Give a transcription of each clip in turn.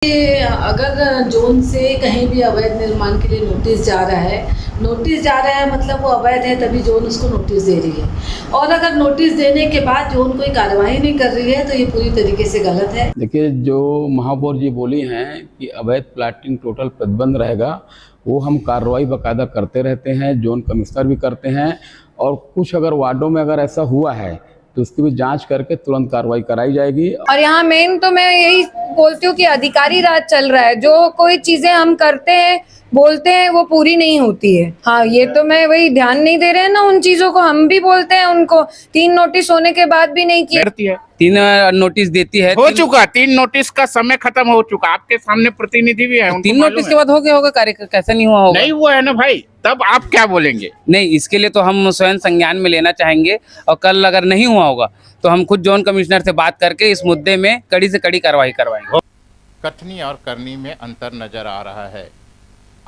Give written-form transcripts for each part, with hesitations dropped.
कि अगर जोन से कहीं भी अवैध निर्माण के लिए नोटिस जा रहा है मतलब वो अवैध है, तभी जोन उसको नोटिस दे रही है। और अगर नोटिस देने के बाद जोन कोई कार्रवाई नहीं कर रही है तो ये पूरी तरीके से गलत है। देखिए, जो महापौर जी बोली हैं कि अवैध प्लाटिंग टोटल प्रतिबंध रहेगा, वो हम कार्रवाई बाकायदा करते रहते हैं, जोन कमिश्नर भी करते हैं। और कुछ अगर वार्डों में अगर ऐसा हुआ है तो उसकी भी जांच करके तुरंत कार्रवाई कराई जाएगी। और यहाँ मेन तो मैं यही बोलती हूँ कि अधिकारी राज चल रहा है। जो कोई चीजें हम करते हैं, बोलते हैं, वो पूरी नहीं होती है। हाँ, ये तो मैं वही ध्यान नहीं दे रहे हैं ना उन चीजों को। हम भी बोलते हैं उनको, 3 नोटिस होने के बाद भी नहीं किया। करती है। 3 नोटिस देती है। हो चुका 3 नोटिस का समय खत्म हो चुका। आपके सामने प्रतिनिधि भी है, उनको 3 मालूम नोटिस है। के बाद हो गया होगा कार्य, कैसा नहीं हुआ होगा? नहीं हुआ है ना भाई, तब आप क्या बोलेंगे? नहीं, इसके लिए तो हम स्वयं संज्ञान में लेना चाहेंगे। और कल अगर नहीं हुआ होगा तो हम खुद जोन कमिश्नर से बात करके इस मुद्दे में कड़ी से कड़ी कार्रवाई करवाएंगे। कथनी और करनी में अंतर नजर आ रहा है।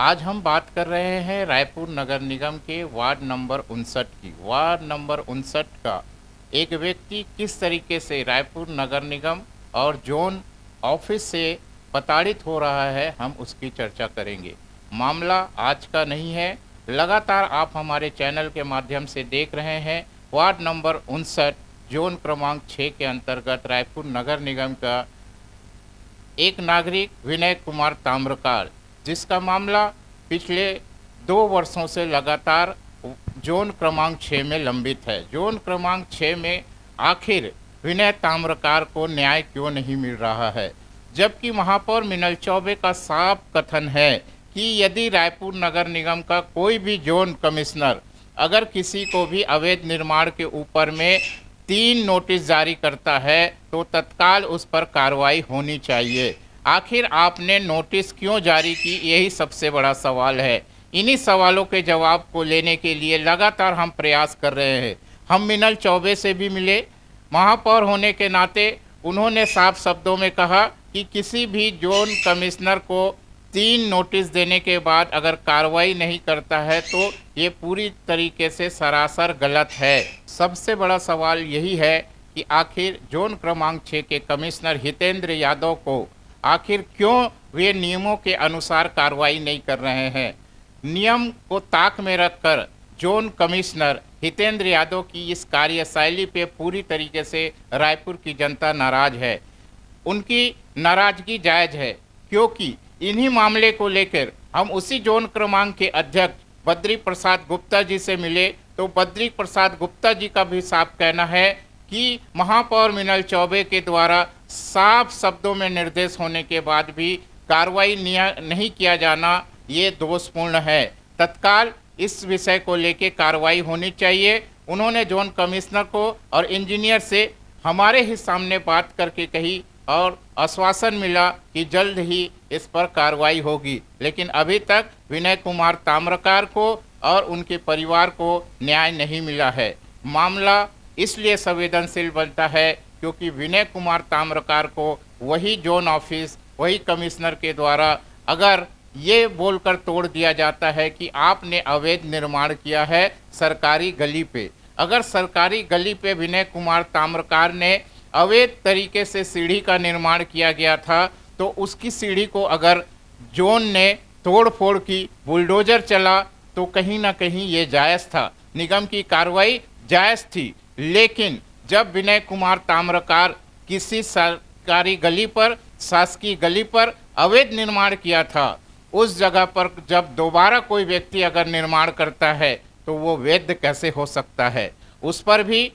आज हम बात कर रहे हैं रायपुर नगर निगम के वार्ड नंबर 59 की। वार्ड नंबर 59 का एक व्यक्ति किस तरीके से रायपुर नगर निगम और जोन ऑफिस से प्रताड़ित हो रहा है, हम उसकी चर्चा करेंगे। मामला आज का नहीं है, लगातार आप हमारे चैनल के माध्यम से देख रहे हैं। वार्ड नंबर 59 जोन क्रमांक 6 के अंतर्गत रायपुर नगर निगम का एक नागरिक विनय कुमार ताम्रकार, जिसका मामला पिछले 2 वर्षों से लगातार जोन क्रमांक 6 में लंबित है। जोन क्रमांक 6 में आखिर विनय ताम्रकार को न्याय क्यों नहीं मिल रहा है, जबकि महापौर मिनल चौबे का साफ कथन है कि यदि रायपुर नगर निगम का कोई भी जोन कमिश्नर अगर किसी को भी अवैध निर्माण के ऊपर में 3 नोटिस जारी करता है तो तत्काल उस पर कार्रवाई होनी चाहिए। आखिर आपने नोटिस क्यों जारी की, यही सबसे बड़ा सवाल है। इन्हीं सवालों के जवाब को लेने के लिए लगातार हम प्रयास कर रहे हैं। हम मिनल चौबे से भी मिले। महापौर होने के नाते उन्होंने साफ शब्दों में कहा कि किसी भी जोन कमिश्नर को 3 नोटिस देने के बाद अगर कार्रवाई नहीं करता है तो ये पूरी तरीके से सरासर गलत है। सबसे बड़ा सवाल यही है कि आखिर जोन क्रमांक 6 के कमिश्नर हितेंद्र यादव को आखिर क्यों वे नियमों के अनुसार कार्रवाई नहीं कर रहे हैं। नियम को ताक में रखकर जोन कमिश्नर हितेंद्र यादव की इस कार्यशैली पे पूरी तरीके से रायपुर की जनता नाराज है। उनकी नाराजगी जायज़ है, क्योंकि इन्हीं मामले को लेकर हम उसी जोन क्रमांक के अध्यक्ष बद्री प्रसाद गुप्ता जी से मिले तो बद्री प्रसाद गुप्ता जी का भी साफ कहना है कि महापौर मिनल चौबे के द्वारा साफ शब्दों में निर्देश होने के बाद भी कार्रवाई नहीं किया जाना ये दोषपूर्ण है। तत्काल इस विषय को लेकर कार्रवाई होनी चाहिए। उन्होंने जोन कमिश्नर को और इंजीनियर से हमारे ही सामने बात करके कही और आश्वासन मिला कि जल्द ही इस पर कार्रवाई होगी, लेकिन अभी तक विनय कुमार ताम्रकार को और उनके परिवार को न्याय नहीं मिला है। मामला इसलिए संवेदनशील बनता है क्योंकि विनय कुमार ताम्रकार को वही जोन ऑफिस, वही कमिश्नर के द्वारा अगर ये बोलकर तोड़ दिया जाता है कि आपने अवैध निर्माण किया है सरकारी गली पे। अगर सरकारी गली पे विनय कुमार ताम्रकार ने अवैध तरीके से सीढ़ी का निर्माण किया गया था तो उसकी सीढ़ी को अगर जोन ने तोड़ फोड़ की, बुलडोजर चला, तो कहीं ना कहीं ये जायज़ था, निगम की कार्रवाई जायज़ थी। लेकिन जब विनय कुमार ताम्रकार किसी सरकारी गली पर, शासकीय गली पर अवैध निर्माण किया था, उस जगह पर जब दोबारा कोई व्यक्ति अगर निर्माण करता है तो वो वैध कैसे हो सकता है। उस पर भी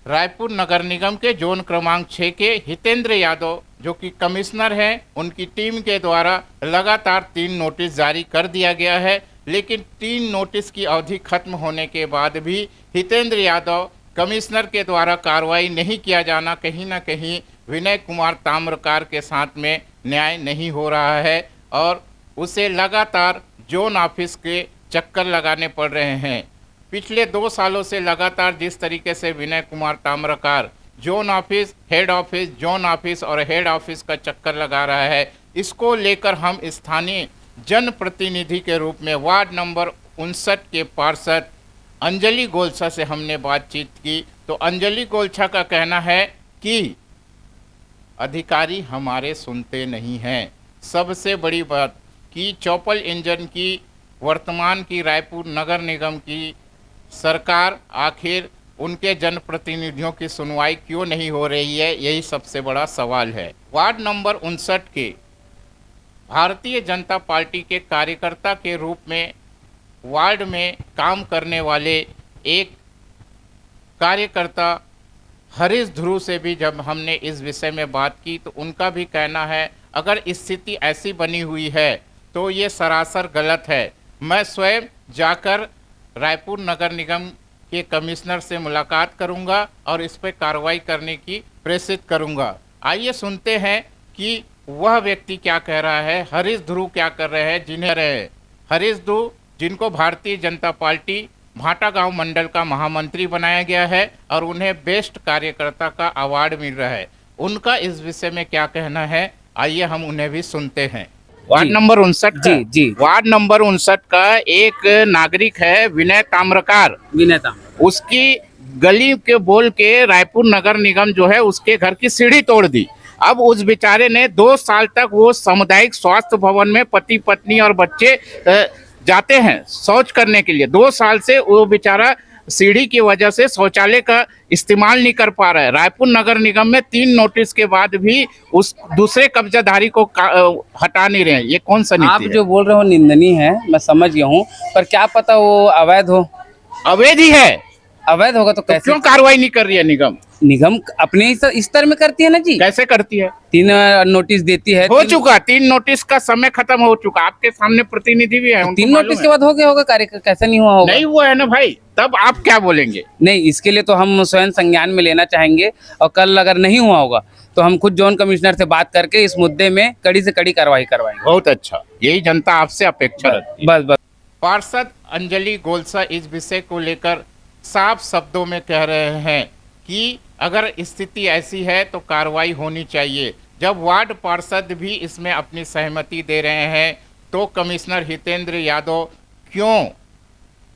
रायपुर नगर निगम के जोन क्रमांक 6 के हितेंद्र यादव जो कि कमिश्नर हैं, उनकी टीम के द्वारा लगातार 3 नोटिस जारी कर दिया गया है। लेकिन 3 नोटिस की अवधि खत्म होने के बाद भी हितेंद्र यादव कमिश्नर के द्वारा कार्रवाई नहीं किया जाना, कहीं ना कहीं विनय कुमार ताम्रकार के साथ में न्याय नहीं हो रहा है और उसे लगातार जोन ऑफिस के चक्कर लगाने पड़ रहे हैं। पिछले 2 सालों से लगातार जिस तरीके से Vinay Kumar Tamrakar zone office, head office, zone office और हेड ऑफिस का चक्कर लगा रहा है, इसको लेकर हम स्थानीय जनप्रतिनिधि के रूप में वार्ड नंबर 59 के पार्षद अंजलि गोलछा से हमने बातचीत की। तो अंजलि गोलछा का कहना है कि अधिकारी हमारे सुनते नहीं हैं। सबसे बड़ी बात कि चौपल इंजन की वर्तमान की रायपुर नगर निगम की सरकार आखिर उनके जनप्रतिनिधियों की सुनवाई क्यों नहीं हो रही है, यही सबसे बड़ा सवाल है। वार्ड नंबर 59 के भारतीय जनता पार्टी के कार्यकर्ता के रूप में वार्ड में काम करने वाले एक कार्यकर्ता हरीश ध्रुव से भी जब हमने इस विषय में बात की तो उनका भी कहना है अगर स्थिति ऐसी बनी हुई है तो ये सरासर गलत है। मैं स्वयं जाकर रायपुर नगर निगम के कमिश्नर से मुलाकात करूंगा और इस पर कार्रवाई करने की प्रेषित करूंगा। आइए सुनते हैं कि वह व्यक्ति क्या कह रहा है, हरीश ध्रुव क्या कर रहे हैं, जिन्हें रहे हरीश ध्रुव जिनको भारतीय जनता पार्टी भाटा गांव मंडल का महामंत्री बनाया गया है और उन्हें बेस्ट कार्यकर्ता का अवार्ड मिल रहा है। उनका इस विषय में क्या कहना है, आइए हम उन्हें भी सुनते हैं। वार्ड नंबर 59 जी। वार्ड नंबर 59 का एक नागरिक है विनय ताम्रकार, विनेता उसकी गली के बोल के रायपुर नगर निगम जो है उसके घर की सीढ़ी तोड़ दी। अब उस बेचारे ने 2 साल तक वो सामुदायिक स्वास्थ्य भवन में पति पत्नी और बच्चे जाते हैं शौच करने के लिए। 2 साल से वो बेचारा सीढ़ी की वजह से शौचालय का इस्तेमाल नहीं कर पा रहा है। रायपुर नगर निगम में 3 नोटिस के बाद भी उस दूसरे कब्जाधारी को हटा नहीं रहे हैं। ये कौन सा नीति आप है? जो बोल रहे हो निंदनीय है, मैं समझ गया हूँ, पर क्या पता वो अवैध हो। अवैध ही है। अवैध होगा तो तो कैसे? क्यों कार्रवाई नहीं कर रही है निगम? निगम अपने ही स्तर में करती है ना जी। कैसे करती है? 3 नोटिस देती है। हो चुका 3 नोटिस का समय खत्म हो चुका। आपके सामने प्रतिनिधि भी है, 3 नोटिस के बाद हो गया होगा कार्य, कैसे नहीं हुआ होगा? नहीं हुआ है ना भाई, तब आप क्या बोलेंगे? नहीं, इसके लिए तो हम स्वयं संज्ञान में लेना चाहेंगे और कल अगर नहीं हुआ होगा तो हम खुद जोन कमिश्नर से बात करके इस मुद्दे में कड़ी से कड़ी कार्रवाई करवाएंगे। बहुत अच्छा, यही जनता आपसे अपेक्षा रखती है। बस। पार्षद अंजलि गोलसा इस विषय को लेकर साफ शब्दों में कह रहे हैं कि अगर स्थिति ऐसी है तो कार्रवाई होनी चाहिए। जब वार्ड पार्षद भी इसमें अपनी सहमति दे रहे हैं तो कमिश्नर हितेंद्र यादव क्यों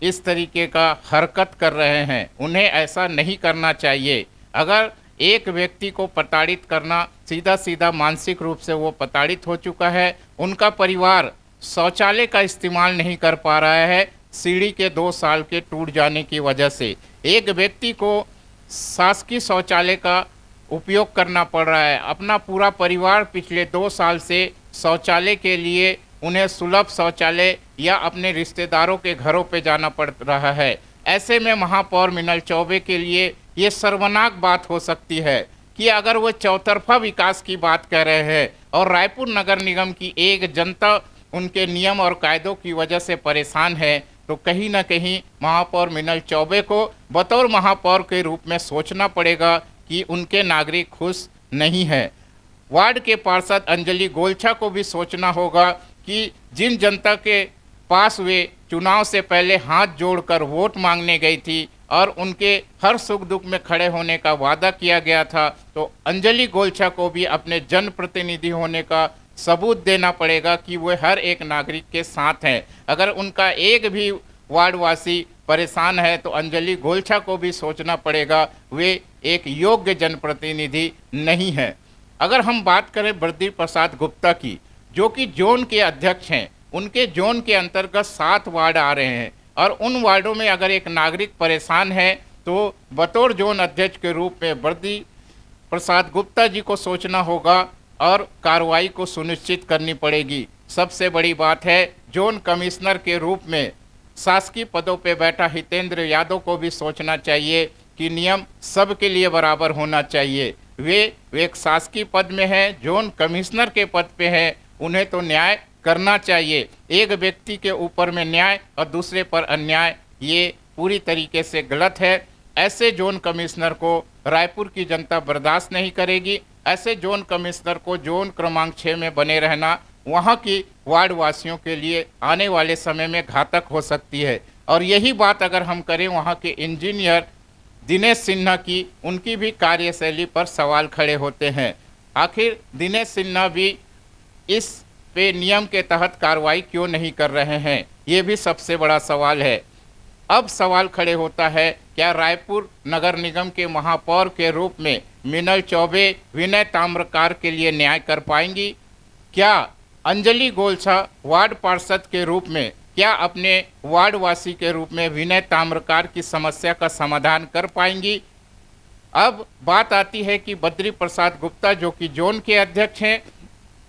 इस तरीके का हरकत कर रहे हैं? उन्हें ऐसा नहीं करना चाहिए। अगर एक व्यक्ति को प्रताड़ित करना, सीधा सीधा मानसिक रूप से वो प्रताड़ित हो चुका है, उनका परिवार शौचालय का इस्तेमाल नहीं कर पा रहा है सीढ़ी के 2 साल के टूट जाने की वजह से। एक व्यक्ति को शासकीय शौचालय का उपयोग करना पड़ रहा है। अपना पूरा परिवार पिछले 2 साल से शौचालय के लिए उन्हें सुलभ शौचालय या अपने रिश्तेदारों के घरों पे जाना पड़ रहा है। ऐसे में महापौर मिनल चौबे के लिए ये सर्वनाक बात हो सकती है कि अगर वो चौतरफा विकास की बात कह रहे हैं और रायपुर नगर निगम की एक जनता उनके नियम और कायदों की वजह से परेशान है, तो कहीं ना कहीं महापौर मिनल चौबे को बतौर महापौर के रूप में सोचना पड़ेगा कि उनके नागरिक खुश नहीं है। वार्ड के पार्षद अंजलि गोलछा को भी सोचना होगा कि जिन जनता के पास वे चुनाव से पहले हाथ जोड़कर वोट मांगने गई थी और उनके हर सुख दुख में खड़े होने का वादा किया गया था, तो अंजलि गोलछा को भी अपने जनप्रतिनिधि होने का सबूत देना पड़ेगा कि वे हर एक नागरिक के साथ हैं। अगर उनका एक भी वार्डवासी परेशान है तो अंजलि गोलछा को भी सोचना पड़ेगा वे एक योग्य जनप्रतिनिधि नहीं है। अगर हम बात करें बर्दी प्रसाद गुप्ता की, जो कि जोन के अध्यक्ष हैं, उनके जोन के अंतर्गत 7 वार्ड आ रहे हैं और उन वार्डों में अगर एक नागरिक परेशान है तो बतौर जोन अध्यक्ष के रूप में बर्दी प्रसाद गुप्ता जी को सोचना होगा और कार्रवाई को सुनिश्चित करनी पड़ेगी। सबसे बड़ी बात है, जोन कमिश्नर के रूप में शासकीय पदों पर बैठा हितेंद्र यादव को भी सोचना चाहिए कि नियम सबके लिए बराबर होना चाहिए। वे एक शासकीय पद में हैं, जोन कमिश्नर के पद पे हैं, उन्हें तो न्याय करना चाहिए। एक व्यक्ति के ऊपर में न्याय और दूसरे पर अन्याय, ये पूरी तरीके से गलत है। ऐसे जोन कमिश्नर को रायपुर की जनता बर्दाश्त नहीं करेगी। ऐसे जोन कमिश्नर को जोन क्रमांक 6 में बने रहना वहाँ की वार्ड वासियों के लिए आने वाले समय में घातक हो सकती है। और यही बात अगर हम करें वहाँ के इंजीनियर दिनेश सिन्हा की, उनकी भी कार्यशैली पर सवाल खड़े होते हैं। आखिर दिनेश सिन्हा भी इस पे नियम के तहत कार्रवाई क्यों नहीं कर रहे हैं, ये भी सबसे बड़ा सवाल है। अब सवाल खड़े होता है, क्या रायपुर नगर निगम के महापौर के रूप में मीनल चौबे विनय ताम्रकार के लिए न्याय कर पाएंगी? क्या अंजलि गोलछा वार्ड पार्षद के रूप में क्या अपने वार्ड वासी के रूप में विनय ताम्रकार की समस्या का समाधान कर पाएंगी? अब बात आती है कि बद्री प्रसाद गुप्ता जो कि जोन के अध्यक्ष हैं,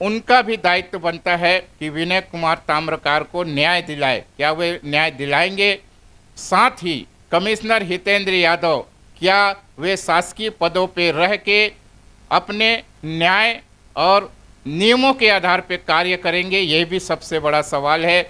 उनका भी दायित्व बनता है कि विनय कुमार ताम्रकार को न्याय दिलाए। क्या वे न्याय दिलाएंगे? साथ ही कमिश्नर हितेंद्र यादव क्या वे शासकीय पदों पर रह के अपने न्याय और नियमों के आधार पर कार्य करेंगे? यह भी सबसे बड़ा सवाल है।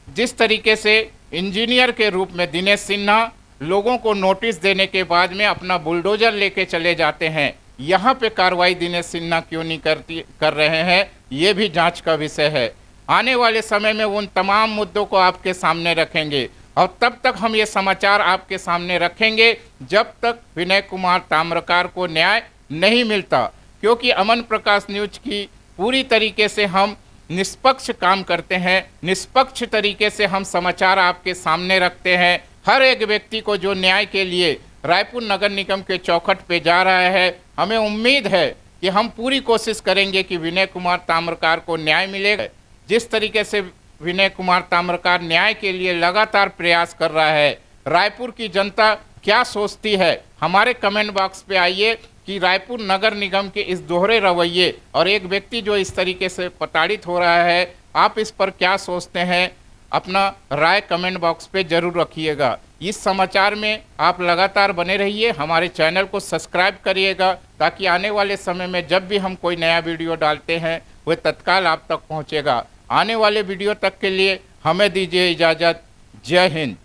जिस तरीके से इंजीनियर के रूप में दिनेश सिन्हा लोगों को नोटिस देने के बाद में अपना बुलडोजर लेके चले जाते हैं, यहाँ पे कार्रवाई दिनेश सिन्हा क्यों नहीं कर रहे हैं, ये भी जांच का विषय है। आने वाले समय में उन तमाम मुद्दों को आपके सामने रखेंगे और तब तक हम ये समाचार आपके सामने रखेंगे जब तक विनय कुमार ताम्रकार को न्याय नहीं मिलता, क्योंकि अमन प्रकाश न्यूज की पूरी तरीके से हम निष्पक्ष काम करते हैं, निष्पक्ष तरीके से हम समाचार आपके सामने रखते हैं। हर एक व्यक्ति को जो न्याय के लिए रायपुर नगर निगम के चौखट पे जा रहा है, हमें उम्मीद है कि हम पूरी कोशिश करेंगे कि विनय कुमार ताम्रकार को न्याय मिलेगा। जिस तरीके से विनय कुमार ताम्रकार न्याय के लिए लगातार प्रयास कर रहा है, रायपुर की जनता क्या सोचती है? हमारे कमेंट बॉक्स पे आइए कि रायपुर नगर निगम के इस दोहरे रवैये और एक व्यक्ति जो इस तरीके से प्रताड़ित हो रहा है, आप इस पर क्या सोचते हैं? अपना राय कमेंट बॉक्स पे जरूर रखिएगा। इस समाचार में आप लगातार बने रहिए, हमारे चैनल को सब्सक्राइब करिएगा ताकि आने वाले समय में जब भी हम कोई नया वीडियो डालते हैं वह तत्काल आप तक पहुंचेगा। आने वाले वीडियो तक के लिए हमें दीजिए इजाज़त। जय हिंद।